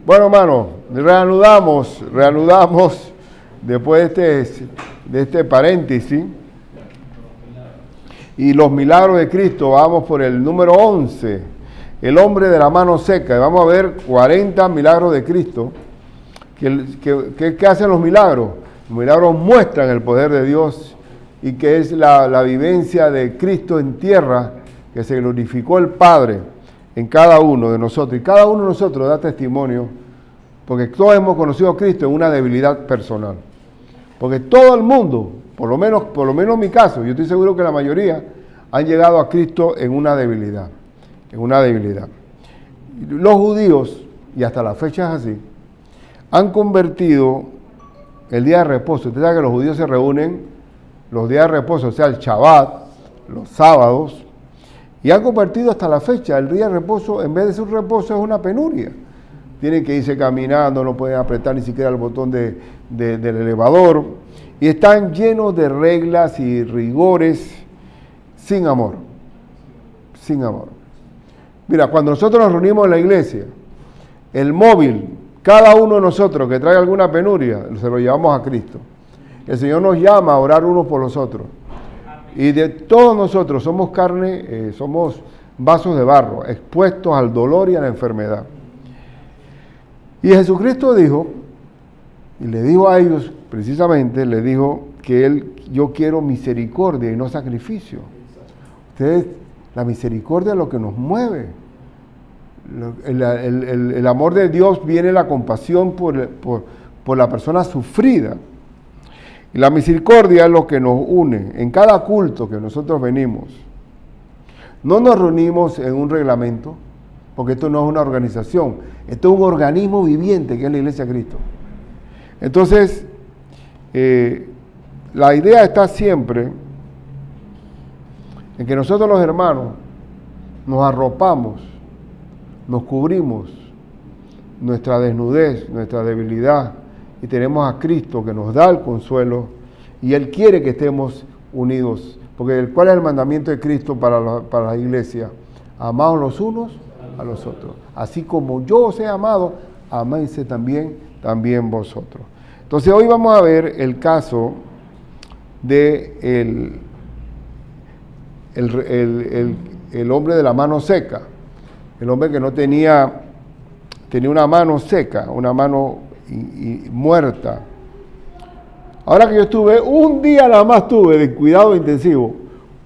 Bueno, hermano, reanudamos después de este paréntesis. Y los milagros de Cristo, vamos por el número 11, el hombre de la mano seca. Y vamos a ver 40 milagros de Cristo. ¿Qué hacen los milagros? Los milagros muestran el poder de Dios y que es la vivencia de Cristo en tierra, que se glorificó el Padre en cada uno de nosotros. Y cada uno de nosotros da testimonio, porque todos hemos conocido a Cristo en una debilidad personal. Porque todo el mundo, por lo menos en mi caso, yo estoy seguro que la mayoría han llegado a Cristo en una debilidad. Los judíos, y hasta la fecha es así, han convertido el día de reposo. Usted sabe que los judíos se reúnen los días de reposo, o sea, el Shabbat, los sábados, y han convertido hasta la fecha el día de reposo, en vez de ser un reposo, es una penuria. Tienen que irse caminando, no pueden apretar ni siquiera el botón del elevador, y están llenos de reglas y rigores sin amor. Mira, cuando nosotros nos reunimos en la iglesia, el móvil, cada uno de nosotros que trae alguna penuria, se lo llevamos a Cristo. El Señor nos llama a orar unos por los otros. Y de todos nosotros somos carne, somos vasos de barro, expuestos al dolor y a la enfermedad. Y Jesucristo dijo, y le dijo a ellos precisamente, le dijo que yo quiero misericordia y no sacrificio. Ustedes, la misericordia es lo que nos mueve. El amor de Dios viene la compasión por la persona sufrida. Y la misericordia es lo que nos une. En cada culto que nosotros venimos, no nos reunimos en un reglamento, porque esto no es una organización, esto es un organismo viviente que es la Iglesia de Cristo. Entonces, la idea está siempre en que nosotros los hermanos nos arropamos, nos cubrimos nuestra desnudez, nuestra debilidad, y tenemos a Cristo que nos da el consuelo, y Él quiere que estemos unidos, porque ¿cuál es el mandamiento de Cristo para la iglesia? Amaos los unos a los otros. Así como yo os he amado, améis también vosotros. Entonces hoy vamos a ver el caso de el hombre de la mano seca, el hombre que no tenía una mano seca, una mano muerta. Ahora que yo estuve, un día nada más tuve de cuidado intensivo,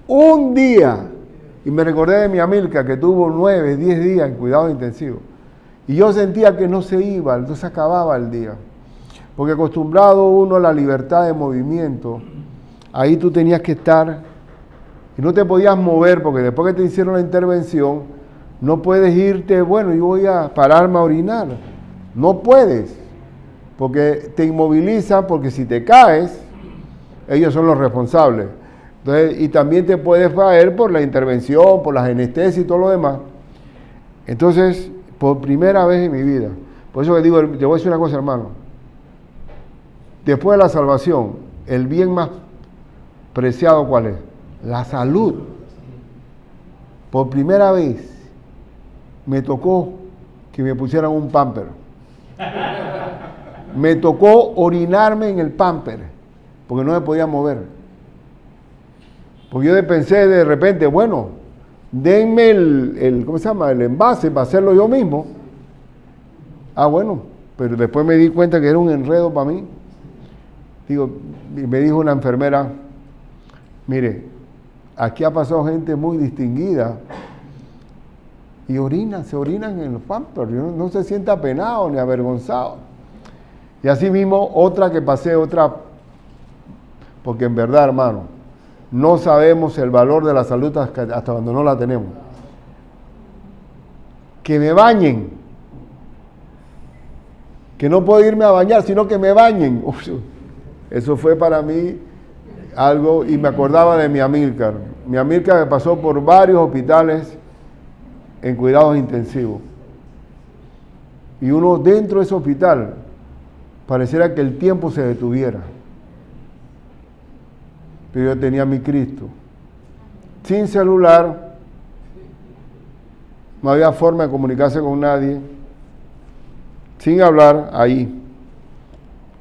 un día, y me recordé de mi Amilca que tuvo 9, 10 días en cuidado intensivo, y yo sentía que no se iba, no se acababa el día, porque acostumbrado uno a la libertad de movimiento, ahí tú tenías que estar, y no te podías mover, porque después que te hicieron la intervención, no puedes irte, bueno, yo voy a pararme a orinar, no puedes, porque te inmovilizan, porque si te caes, ellos son los responsables. Entonces, y también te puedes caer por la intervención, por las anestesias y todo lo demás. Entonces, por primera vez en mi vida, por eso que digo, te voy a decir una cosa, hermano. Después de la salvación, el bien más preciado, ¿cuál es? La salud. Por primera vez me tocó que me pusieran un pamper. Me tocó orinarme en el pamper, porque no me podía mover. Porque yo pensé de repente, bueno, denme el envase para hacerlo yo mismo. Ah, bueno, pero después me di cuenta que era un enredo para mí. Me dijo una enfermera, mire, aquí ha pasado gente muy distinguida y se orinan en los pampers, no se siente apenado ni avergonzado. Y así mismo otra que pasé, porque en verdad, hermano, no sabemos el valor de la salud hasta cuando no la tenemos. Que me bañen, que no puedo irme a bañar, sino que me bañen. Uf, eso fue para mí algo, y me acordaba de mi Amílcar. Mi Amílcar me pasó por varios hospitales en cuidados intensivos. Y uno dentro de ese hospital, pareciera que el tiempo se detuviera. Pero yo tenía mi Cristo. Sin celular, no había forma de comunicarse con nadie. sin hablar, ahí,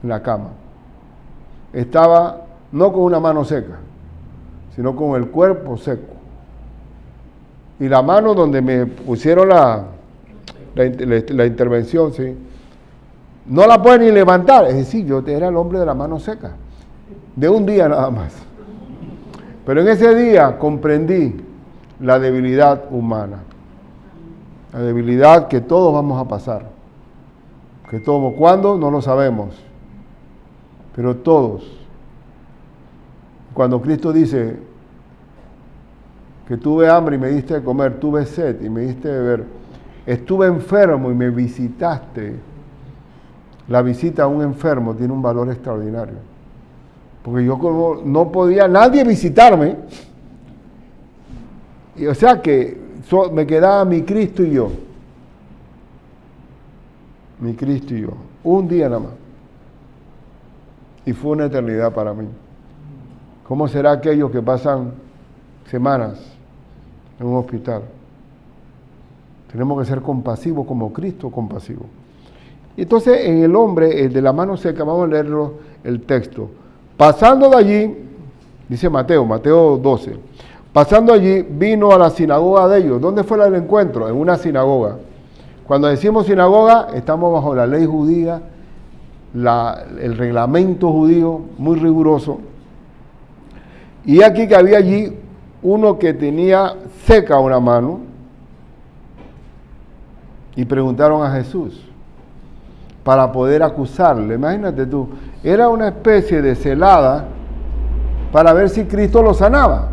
en la cama. Estaba no con una mano seca, sino con el cuerpo seco. Y la mano donde me pusieron la intervención, ¿sí? No la pueden ni levantar. Es decir, yo era el hombre de la mano seca, de un día nada más. Pero en ese día comprendí la debilidad humana, la debilidad que todos vamos a pasar. Que todos, ¿cuándo? No lo sabemos, pero todos. Cuando Cristo dice que tuve hambre y me diste de comer, tuve sed y me diste de beber, estuve enfermo y me visitaste. La visita a un enfermo tiene un valor extraordinario. Porque yo como no podía nadie visitarme, y o sea que me quedaba mi Cristo y yo. Mi Cristo y yo. Un día nada más. Y fue una eternidad para mí. ¿Cómo será aquellos que pasan semanas en un hospital? Tenemos que ser compasivos como Cristo compasivo. Y entonces en el hombre, el de la mano seca, vamos a leerlo el texto. Pasando de allí, dice Mateo 12, pasando allí vino a la sinagoga de ellos. ¿Dónde fue el encuentro? En una sinagoga. Cuando decimos sinagoga, estamos bajo la ley judía, el reglamento judío muy riguroso. Y aquí que había allí uno que tenía seca una mano y preguntaron a Jesús para poder acusarle. Imagínate tú, era una especie de celada para ver si Cristo lo sanaba,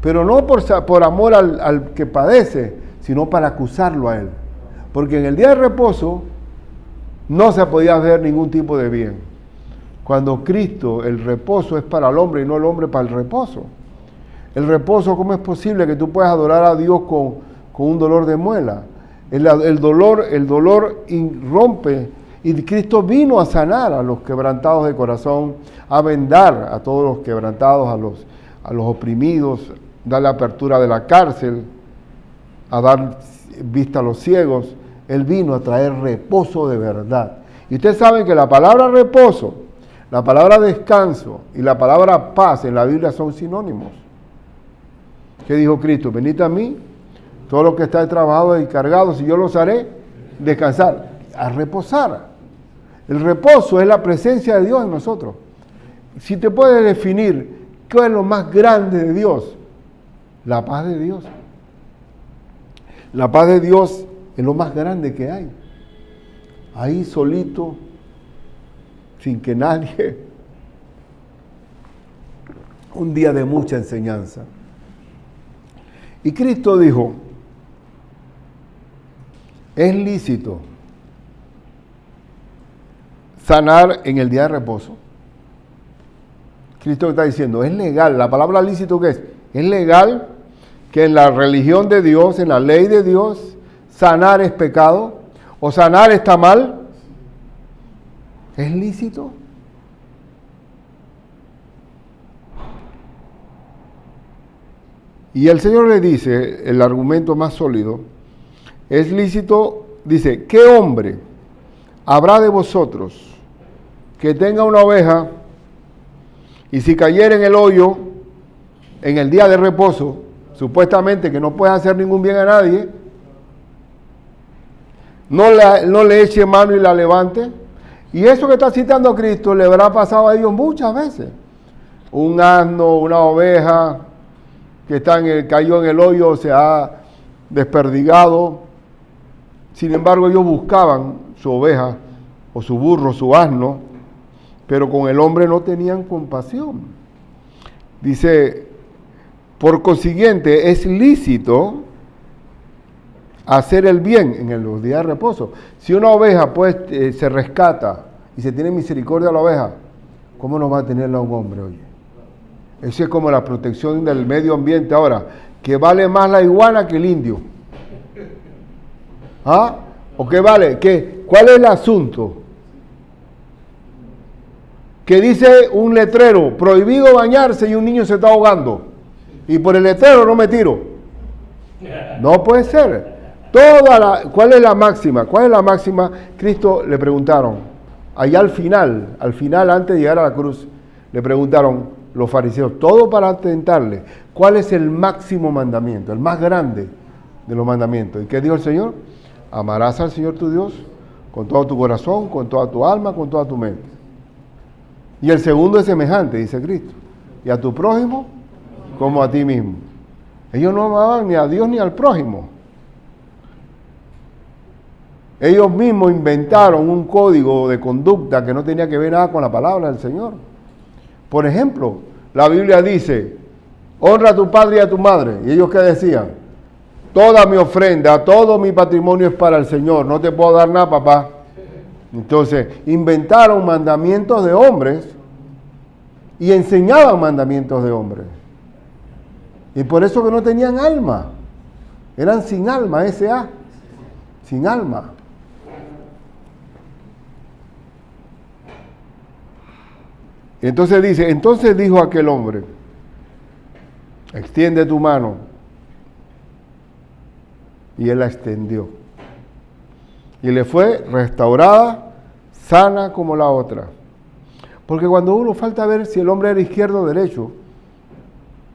pero no por amor al que padece, sino para acusarlo a él, porque en el día de reposo no se podía ver ningún tipo de bien. Cuando Cristo, el reposo es para el hombre y no el hombre para el reposo. El reposo, ¿cómo es posible que tú puedas adorar a Dios con un dolor de muela? El dolor irrompe, y Cristo vino a sanar a los quebrantados de corazón, a vendar a todos los quebrantados, a los oprimidos, dar la apertura de la cárcel, a dar vista a los ciegos. Él vino a traer reposo de verdad. Y ustedes saben que la palabra reposo, la palabra descanso y la palabra paz en la Biblia son sinónimos. ¿Qué dijo Cristo? Venid a mí, todos los que estáis trabajados y cargados, y yo los haré descansar, a reposar. El reposo es la presencia de Dios en nosotros. Si te puedes definir qué es lo más grande de Dios, la paz de Dios. La paz de Dios es lo más grande que hay. Ahí solito, sin que nadie. Un día de mucha enseñanza. Y Cristo dijo, es lícito sanar en el día de reposo. Cristo está diciendo, es legal. La palabra lícito, ¿qué es? Es legal que en la religión de Dios, en la ley de Dios, sanar es pecado o sanar está mal. ¿Es lícito? Y el Señor le dice, el argumento más sólido, es lícito, dice, ¿qué hombre habrá de vosotros que tenga una oveja y si cayera en el hoyo en el día de reposo, supuestamente que no puede hacer ningún bien a nadie, no le eche mano y la levante? Y eso que está citando Cristo le habrá pasado a ellos muchas veces. Un asno, una oveja que cayó en el hoyo, se ha desperdigado. Sin embargo, ellos buscaban su oveja o su burro, su asno, pero con el hombre no tenían compasión. Dice, por consiguiente, es lícito hacer el bien en los días de reposo. Si una oveja pues se rescata y se tiene misericordia a la oveja, ¿cómo no va a tenerla un hombre, oye? Eso es como la protección del medio ambiente ahora, que vale más la iguana que el indio. ¿Ah? ¿O qué vale? ¿Cuál es el asunto? Que dice un letrero, prohibido bañarse, y un niño se está ahogando. Y por el letrero no me tiro. No puede ser. ¿Cuál es la máxima? ¿Cuál es la máxima? Cristo le preguntaron, allá al final, antes de llegar a la cruz, le preguntaron los fariseos, todo para tentarle, ¿cuál es el máximo mandamiento, el más grande de los mandamientos? ¿Y qué dijo el Señor? Amarás al Señor tu Dios con todo tu corazón, con toda tu alma, con toda tu mente. Y el segundo es semejante, dice Cristo, y a tu prójimo como a ti mismo. Ellos no amaban ni a Dios ni al prójimo. Ellos mismos inventaron un código de conducta que no tenía que ver nada con la palabra del Señor. Por ejemplo, la Biblia dice, honra a tu padre y a tu madre. ¿Y ellos qué decían? Toda mi ofrenda, todo mi patrimonio es para el Señor, no te puedo dar nada, papá. Entonces, inventaron mandamientos de hombres y enseñaban mandamientos de hombres. Y por eso que no tenían alma. Eran sin alma, S.A. Sin alma. Entonces dice, entonces dijo aquel hombre, extiende tu mano. Y él la extendió. Y le fue restaurada, sana como la otra. Porque cuando uno falta ver si el hombre era izquierdo o derecho,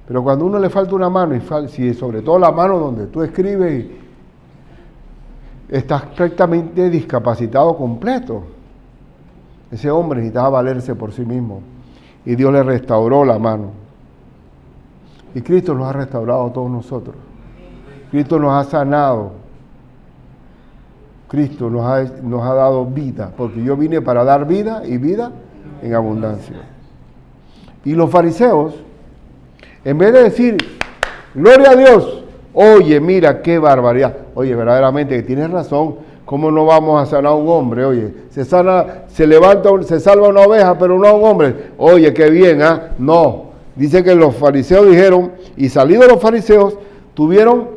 pero cuando uno le falta una mano, y si sobre todo la mano donde tú escribes, estás prácticamente discapacitado completo. Ese hombre necesitaba valerse por sí mismo. Y Dios le restauró la mano. Y Cristo nos ha restaurado a todos nosotros. Cristo nos ha sanado. Cristo nos ha dado vida. Porque yo vine para dar vida y vida en abundancia. Y los fariseos, en vez de decir, gloria a Dios, oye, mira qué barbaridad. Oye, verdaderamente que tienes razón. ¿Cómo no vamos a sanar a un hombre? Oye, se salva una oveja, pero no a un hombre. Oye, qué bien, ¿ah? No. Dice que los fariseos dijeron, y salidos los fariseos, tuvieron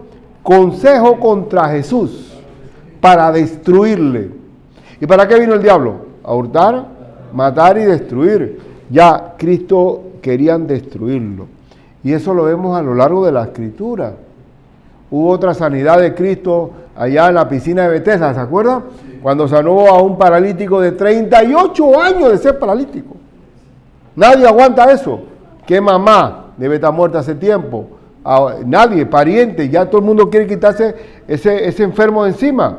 consejo contra Jesús para destruirle. ¿Y para qué vino el diablo? A hurtar, matar y destruir. Ya Cristo querían destruirlo. Y eso lo vemos a lo largo de la Escritura. Hubo otra sanidad de Cristo allá en la piscina de Betesda, ¿se acuerdan? Sí. Cuando sanó a un paralítico de 38 años de ser paralítico. Nadie aguanta eso. ¿Qué mamá debe estar muerta hace tiempo? Nadie, pariente, ya todo el mundo quiere quitarse ese enfermo de encima.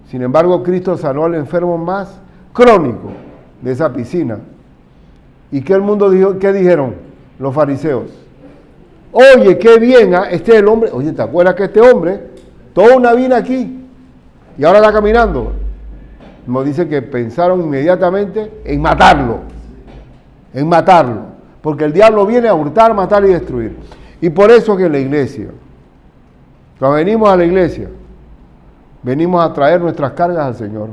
Sin embargo, Cristo sanó al enfermo más crónico de esa piscina. ¿Y qué el mundo dijo? ¿Qué dijeron los fariseos? Oye, qué bien, ¿eh? Este es el hombre. Oye, ¿te acuerdas que este hombre, toda una vida aquí, y ahora está caminando? Nos dice que pensaron inmediatamente en matarlo. En matarlo. Porque el diablo viene a hurtar, matar y destruir. Y por eso que en la iglesia, cuando venimos a la iglesia, venimos a traer nuestras cargas al Señor,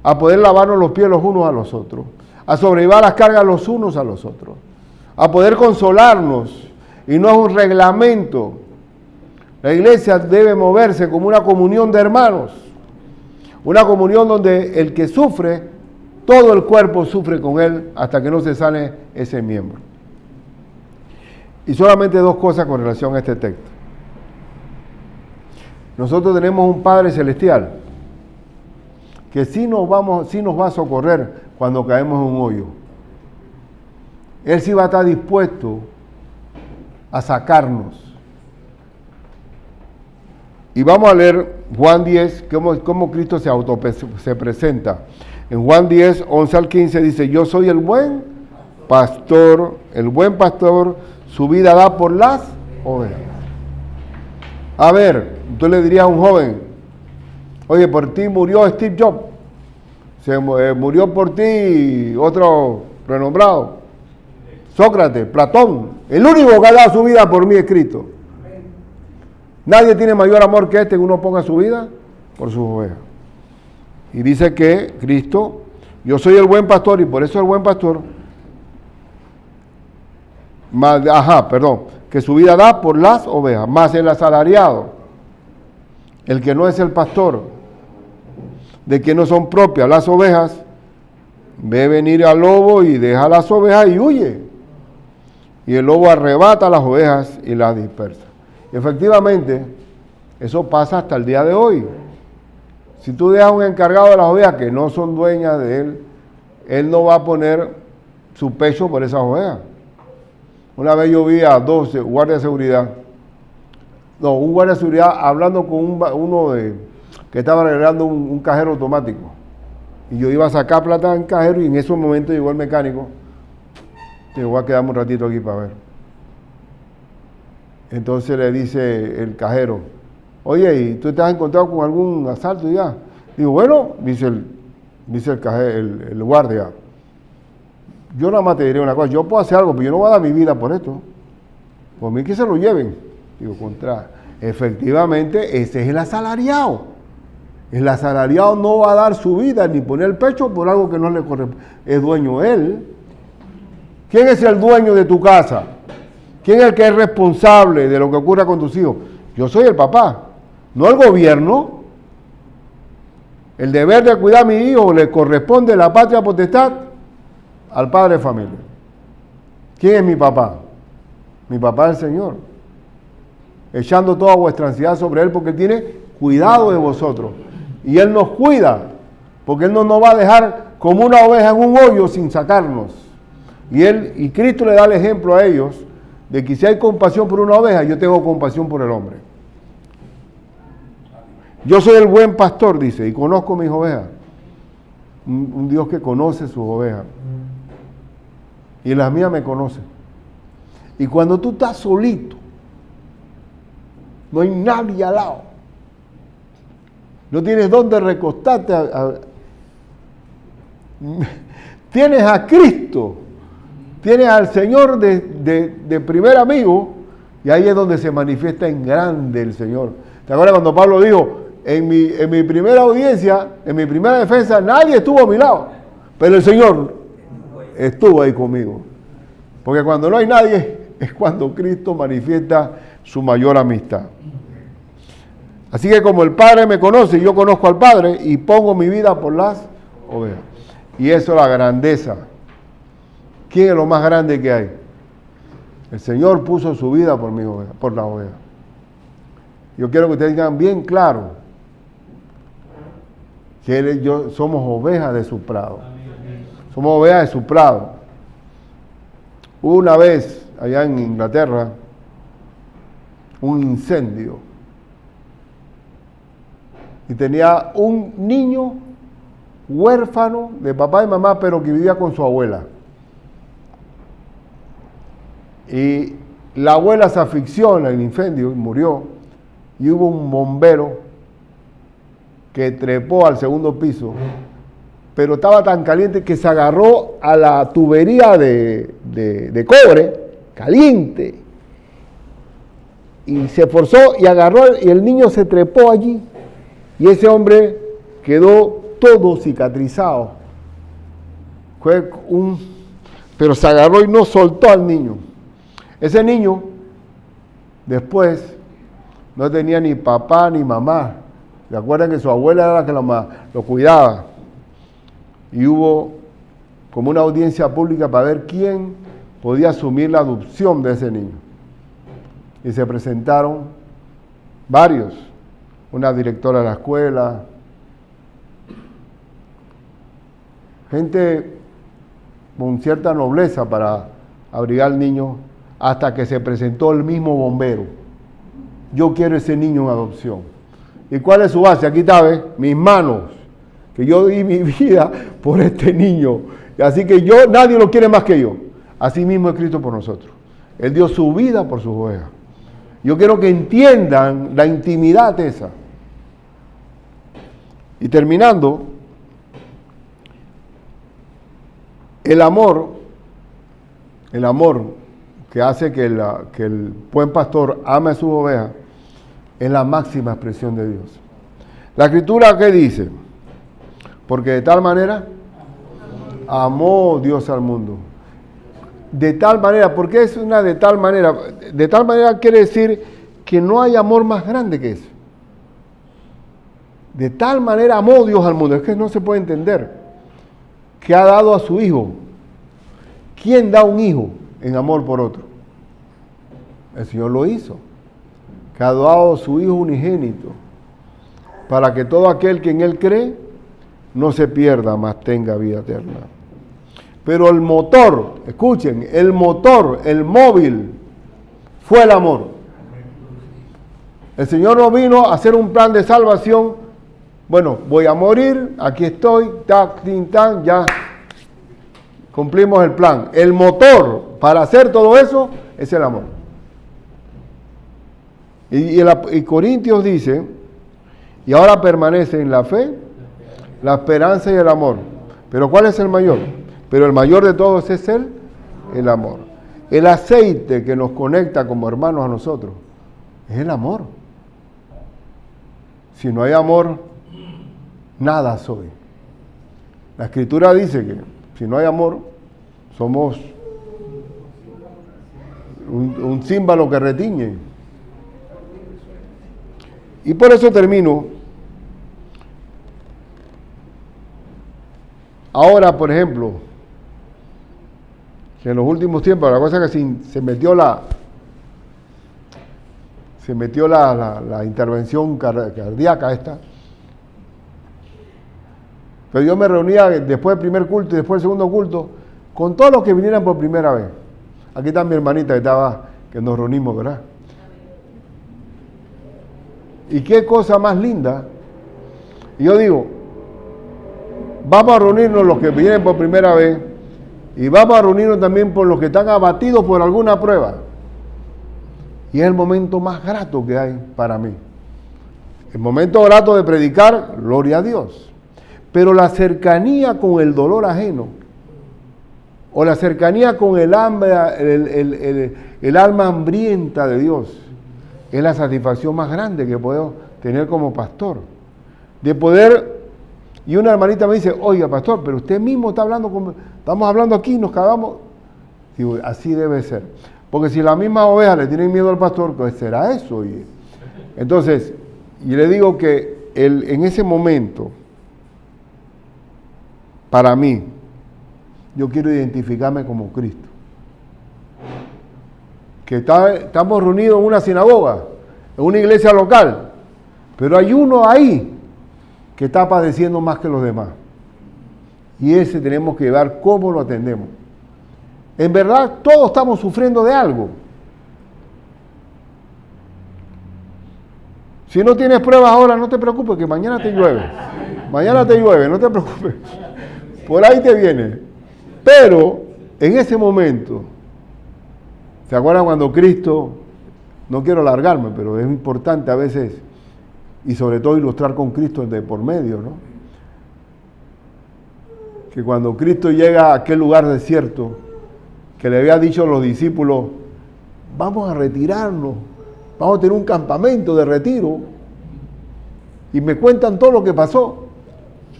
a poder lavarnos los pies los unos a los otros, a sobrellevar las cargas los unos a los otros, a poder consolarnos. Y no es un reglamento. La iglesia debe moverse como una comunión de hermanos. Una comunión donde el que sufre, todo el cuerpo sufre con él hasta que no se sane ese miembro. Y solamente dos cosas con relación a este texto. Nosotros tenemos un Padre Celestial que sí nos va a socorrer cuando caemos en un hoyo. Él sí va a estar dispuesto a sacarnos. Y vamos a leer Juan 10, cómo Cristo se presenta. En Juan 10, 11 al 15 dice, yo soy el buen pastor su vida da por las ovejas. A ver, tú le dirías a un joven, oye, por ti murió Steve Jobs, murió por ti otro renombrado, Sócrates, Platón, el único que ha dado su vida por mí es Cristo. Nadie tiene mayor amor que que uno ponga su vida por sus ovejas. Y dice que Cristo, yo soy el buen pastor y por eso el buen pastor, que su vida da por las ovejas, más el asalariado, el que no es el pastor, de que no son propias las ovejas, ve venir al lobo y deja las ovejas y huye. Y el lobo arrebata las ovejas y las dispersa. Efectivamente, Eso pasa hasta el día de hoy. Si tú dejas un encargado de las ovejas que no son dueñas de él, él no va a poner su pecho por esas ovejas. Una vez yo vi a 12 guardias de seguridad, un guardia de seguridad hablando con que estaba arreglando un cajero automático. Y yo iba a sacar plata en cajero y en ese momento llegó el mecánico. Y voy a quedarme un ratito aquí para ver. Entonces le dice el cajero, oye, ¿y tú te has encontrado con algún asalto ya? Digo, bueno, dice el guardia, yo nada más te diré una cosa, yo puedo hacer algo, pero yo no voy a dar mi vida por esto. Por mí que se lo lleven. Digo, efectivamente, ese es el asalariado. El asalariado no va a dar su vida ni poner el pecho por algo que no le corresponde. Es dueño él. ¿Quién es el dueño de tu casa? ¿Quién es el que es responsable de lo que ocurra con tus hijos? Yo soy el papá, no el gobierno. El deber de cuidar a mi hijo le corresponde la patria potestad al padre de familia. ¿Quién es mi papá? Mi papá es el Señor. Echando toda vuestra ansiedad sobre Él porque Él tiene cuidado de vosotros. Y Él nos cuida, porque Él no nos va a dejar como una oveja en un hoyo sin sacarnos. Y Cristo le da el ejemplo a ellos de que si hay compasión por una oveja, yo tengo compasión por el hombre. Yo soy el buen pastor, dice, y conozco mis ovejas. Un Dios que conoce sus ovejas. Y las mías me conocen. Y cuando tú estás solito, no hay nadie al lado, no tienes dónde recostarte, tienes a Cristo, tienes al Señor de primer amigo, y ahí es donde se manifiesta en grande el Señor. ¿Te acuerdas cuando Pablo dijo, en mi primera audiencia, en mi primera defensa, nadie estuvo a mi lado, pero el Señor estuvo ahí conmigo? Porque cuando no hay nadie, es cuando Cristo manifiesta su mayor amistad. Así que como el Padre me conoce, yo conozco al Padre y pongo mi vida por las ovejas. Y eso es la grandeza. ¿Quién es lo más grande que hay? El Señor puso su vida por mis ovejas, por las ovejas. Yo quiero que ustedes tengan bien claro que Él y yo somos ovejas de su prado. Somos ovejas de su prado. Una vez, allá en Inglaterra, un incendio. Y tenía un niño huérfano de papá y mamá, pero que vivía con su abuela. Y la abuela se asfixió en el incendio y murió. Y hubo un bombero que trepó al segundo piso, pero estaba tan caliente que se agarró a la tubería de cobre, caliente, y se forzó y agarró, y el niño se trepó allí, y ese hombre quedó todo cicatrizado. Pero se agarró y no soltó al niño. Ese niño, después, no tenía ni papá ni mamá. ¿Se acuerdan que su abuela era la que lo cuidaba? Y hubo como una audiencia pública para ver quién podía asumir la adopción de ese niño. Y se presentaron varios, una directora de la escuela, gente con cierta nobleza para abrigar al niño, hasta que se presentó el mismo bombero. Yo quiero ese niño en adopción. ¿Y cuál es su base? Aquí está, ¿ves? Mis manos, que yo di mi vida por este niño. Así que nadie lo quiere más que yo. Así mismo es Cristo por nosotros. Él dio su vida por sus ovejas. Yo quiero que entiendan la intimidad esa. Y terminando, el amor que hace que el buen pastor ame a sus ovejas, es la máxima expresión de Dios. La Escritura, ¿qué dice? Porque de tal manera amó Dios al mundo. De tal manera, ¿por qué es una de tal manera? De tal manera quiere decir que no hay amor más grande que eso. De tal manera amó Dios al mundo. Es que no se puede entender. Que ha dado a su Hijo. ¿Quién da un hijo en amor por otro? El Señor lo hizo. que ha dado su Hijo unigénito, para que todo aquel que en Él cree no se pierda, mas tenga vida eterna. Pero el motor, escuchen, el motor, el móvil, fue el amor. El Señor no vino a hacer un plan de salvación. Bueno, voy a morir, aquí estoy, tac, tin, tan, ya cumplimos el plan. El motor para hacer todo eso es el amor. Y Corintios dice, y ahora permanece en la fe, la esperanza y el amor. Pero ¿cuál es el mayor? Pero el mayor de todos es el amor. El aceite que nos conecta como hermanos a nosotros es el amor. Si no hay amor, nada soy. La Escritura dice que si no hay amor, somos un címbalo que retiñe. Y por eso termino. Ahora, por ejemplo, que en los últimos tiempos, la cosa es que se metió la intervención cardíaca esta. Pero yo me reunía después del primer culto y después del segundo culto con todos los que vinieran por primera vez. Aquí está mi hermanita que nos reunimos, ¿verdad? Y qué cosa más linda. Y yo digo, vamos a reunirnos los que vienen por primera vez y vamos a reunirnos también por los que están abatidos por alguna prueba. Y es el momento más grato que hay para mí. El momento grato de predicar, gloria a Dios. Pero la cercanía con el dolor ajeno, o la cercanía con el alma hambrienta de Dios, es la satisfacción más grande que puedo tener como pastor. De poder, y una hermanita me dice, oiga pastor, pero usted mismo está hablando, estamos hablando aquí, nos cagamos. Digo, así debe ser. Porque si la misma oveja le tienen miedo al pastor, pues será eso. Entonces, y le digo que en ese momento, para mí, yo quiero identificarme como Cristo. Que estamos reunidos en una sinagoga, en una iglesia local, pero hay uno ahí que está padeciendo más que los demás. Y ese tenemos que ver cómo lo atendemos. En verdad, todos estamos sufriendo de algo. Si no tienes pruebas ahora, no te preocupes, que mañana te llueve. Mañana te llueve, no te preocupes. Por ahí te viene. Pero, en ese momento, ¿se acuerdan cuando Cristo, no quiero alargarme, pero es importante a veces, y sobre todo ilustrar con Cristo de por medio, ¿no? Que cuando Cristo llega a aquel lugar desierto, que le había dicho a los discípulos, vamos a retirarnos, vamos a tener un campamento de retiro, y me cuentan todo lo que pasó.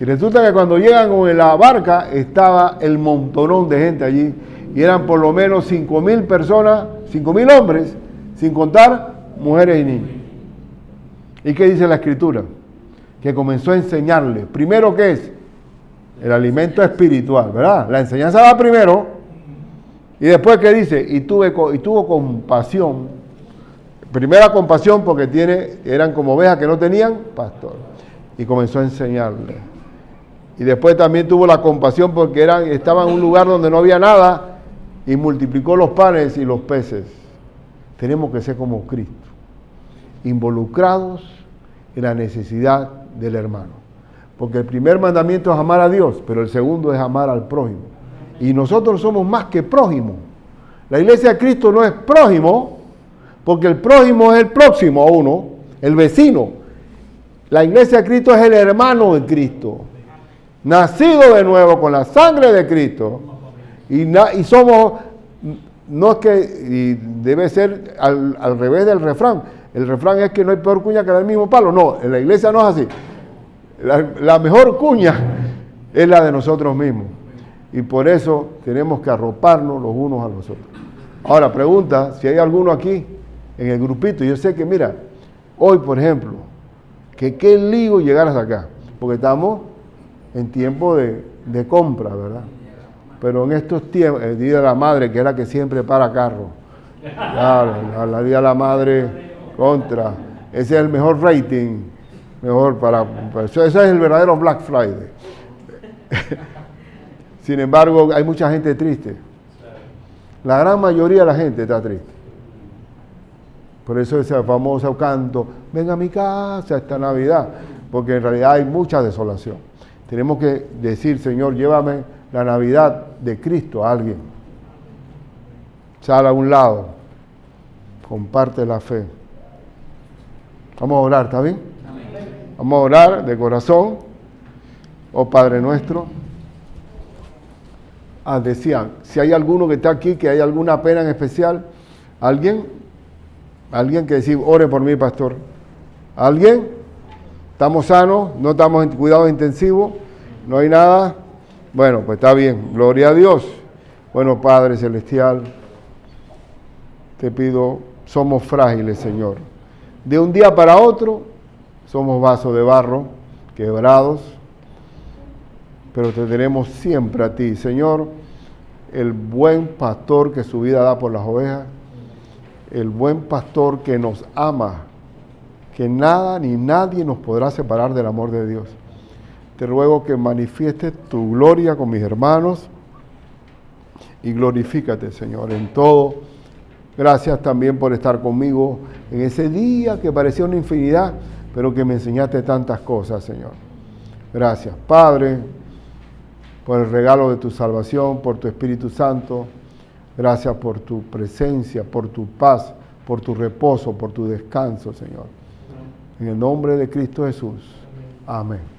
Y resulta que cuando llegan con la barca, estaba el montonón de gente allí, y eran por lo menos 5,000 personas, 5,000 hombres, sin contar mujeres y niños. ¿Y qué dice la Escritura? Que comenzó a enseñarles. Primero, ¿qué es? El alimento espiritual, ¿verdad? La enseñanza va primero. Y después, ¿qué dice? Y tuvo compasión. Primera compasión porque eran como ovejas que no tenían pastor. Y comenzó a enseñarles. Y después también tuvo la compasión porque estaban en un lugar donde no había nada y multiplicó los panes y los peces. Tenemos que ser como Cristo, involucrados en la necesidad del hermano. Porque el primer mandamiento es amar a Dios, pero el segundo es amar al prójimo. Y nosotros somos más que prójimo. La iglesia de Cristo no es prójimo, porque el prójimo es el próximo a uno, el vecino. La iglesia de Cristo es el hermano de Cristo, nacido de nuevo con la sangre de Cristo. Y somos, no es que, y debe ser al revés del refrán. El refrán es que no hay peor cuña que la del mismo palo. No, en la iglesia no es así. La mejor cuña es la de nosotros mismos. Y por eso tenemos que arroparnos los unos a los otros. Ahora, pregunta si hay alguno aquí en el grupito. Yo sé que, mira, hoy, por ejemplo, que qué lío llegar hasta acá. Porque estamos en tiempo de compra, ¿verdad? Pero en estos tiempos, el Día de la Madre, que era que siempre para carro. Claro, la Día de la Madre Contra. Ese es el mejor rating. Mejor ese es el verdadero Black Friday. Sin embargo, hay mucha gente triste. La gran mayoría de la gente está triste. Por eso ese famoso canto, ven a mi casa esta Navidad, porque en realidad hay mucha desolación. Tenemos que decir, Señor, llévame la Navidad de Cristo a alguien. Sal a un lado, comparte la fe. Vamos a orar, ¿está bien? Amén. Vamos a orar de corazón. Oh Padre nuestro. Decían, si hay alguno que está aquí, que hay alguna pena en especial, alguien que decir, ore por mí, pastor. ¿Alguien? ¿Estamos sanos? ¿No estamos en cuidados intensivos? ¿No hay nada? Bueno, pues está bien. Gloria a Dios. Bueno, Padre Celestial, te pido, somos frágiles, Señor. De un día para otro, somos vasos de barro, quebrados, pero te tenemos siempre a ti, Señor, el buen pastor que su vida da por las ovejas, el buen pastor que nos ama, que nada ni nadie nos podrá separar del amor de Dios. Te ruego que manifiestes tu gloria con mis hermanos y glorifícate, Señor, en todo. Gracias también por estar conmigo en ese día que parecía una infinidad, pero que me enseñaste tantas cosas, Señor. Gracias, Padre, por el regalo de tu salvación, por tu Espíritu Santo. Gracias por tu presencia, por tu paz, por tu reposo, por tu descanso, Señor. En el nombre de Cristo Jesús. Amén.